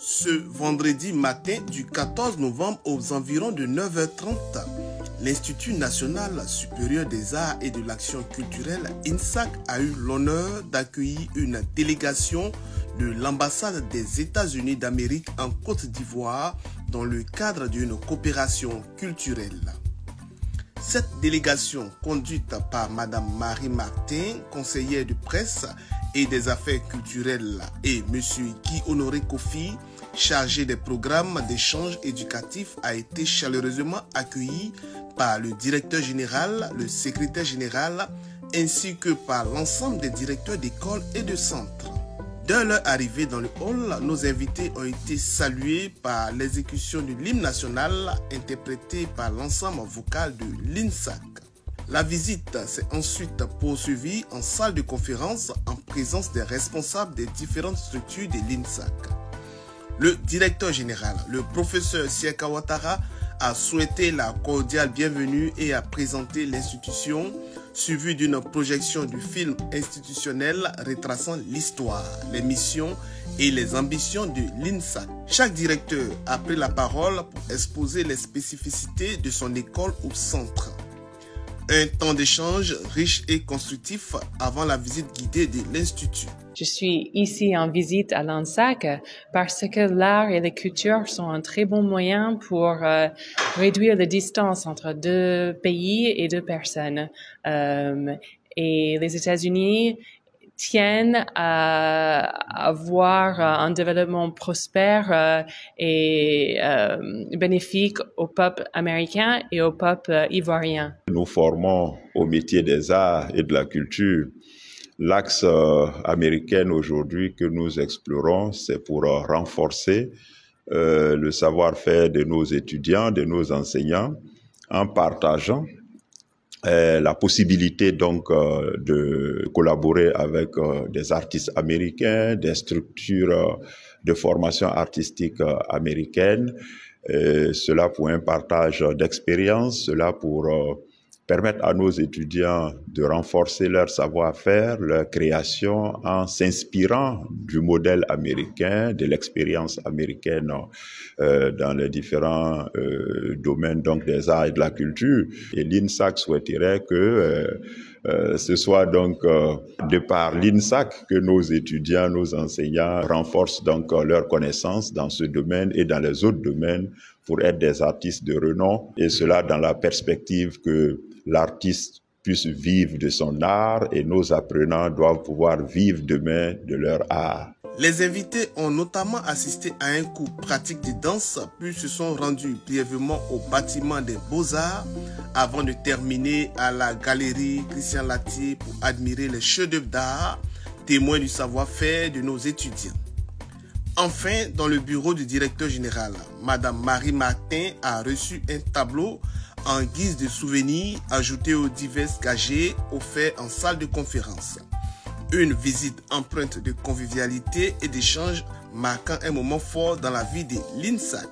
Ce vendredi matin du 14 novembre aux environs de 9h30, l'Institut national supérieur des arts et de l'action culturelle INSAC a eu l'honneur d'accueillir une délégation de l'ambassade des États-Unis d'Amérique en Côte d'Ivoire dans le cadre d'une coopération culturelle. Cette délégation, conduite par Mme Marie Martin, conseillère de presse et des affaires culturelles, et M. Guy Honoré Kofi, chargé des programmes d'échange éducatif, a été chaleureusement accueilli par le directeur général, le secrétaire général, ainsi que par l'ensemble des directeurs d'écoles et de centres. Dès leur arrivée dans le hall, nos invités ont été salués par l'exécution de l'hymne national interprété par l'ensemble vocal de l'INSAC. La visite s'est ensuite poursuivie en salle de conférence en présence des responsables des différentes structures de l'INSAC. Le directeur général, le professeur Siaka Ouattara, a souhaité la cordiale bienvenue et a présenté l'institution, suivie d'une projection du film institutionnel retraçant l'histoire, les missions et les ambitions de l'INSAC. Chaque directeur a pris la parole pour exposer les spécificités de son école ou centre. Un temps d'échange riche et constructif avant la visite guidée de l'Institut. Je suis ici en visite à l'INSAC parce que l'art et la culture sont un très bon moyen pour réduire la distance entre deux pays et deux personnes. Et les États-Unis tiennent à avoir un développement prospère et bénéfique au peuple américain et au peuple ivoirien. Nous formons au métier des arts et de la culture. L'axe américain aujourd'hui que nous explorons, c'est pour renforcer le savoir-faire de nos étudiants, de nos enseignants, en partageant la possibilité donc de collaborer avec des artistes américains, des structures de formation artistique américaines, cela pour un partage d'expériences, cela pour permettre à nos étudiants de renforcer leur savoir-faire, leur création en s'inspirant du modèle américain, de l'expérience américaine dans les différents domaines donc des arts et de la culture. Et l'INSAC souhaiterait que ce soit donc de par l'INSAC que nos étudiants, nos enseignants renforcent donc leurs connaissances dans ce domaine et dans les autres domaines pour être des artistes de renom, et cela dans la perspective que l'artiste puisse vivre de son art et nos apprenants doivent pouvoir vivre demain de leur art. Les invités ont notamment assisté à un cours pratique de danse, puis se sont rendus brièvement au bâtiment des Beaux-Arts avant de terminer à la galerie Christian Latier pour admirer les chefs-d'œuvre d'art, témoins du savoir-faire de nos étudiants. Enfin, dans le bureau du directeur général, Mme Marie Martin a reçu un tableau en guise de souvenir ajouté aux divers gagés offerts en salle de conférence. Une visite empreinte de convivialité et d'échange marquant un moment fort dans la vie de l'INSAC.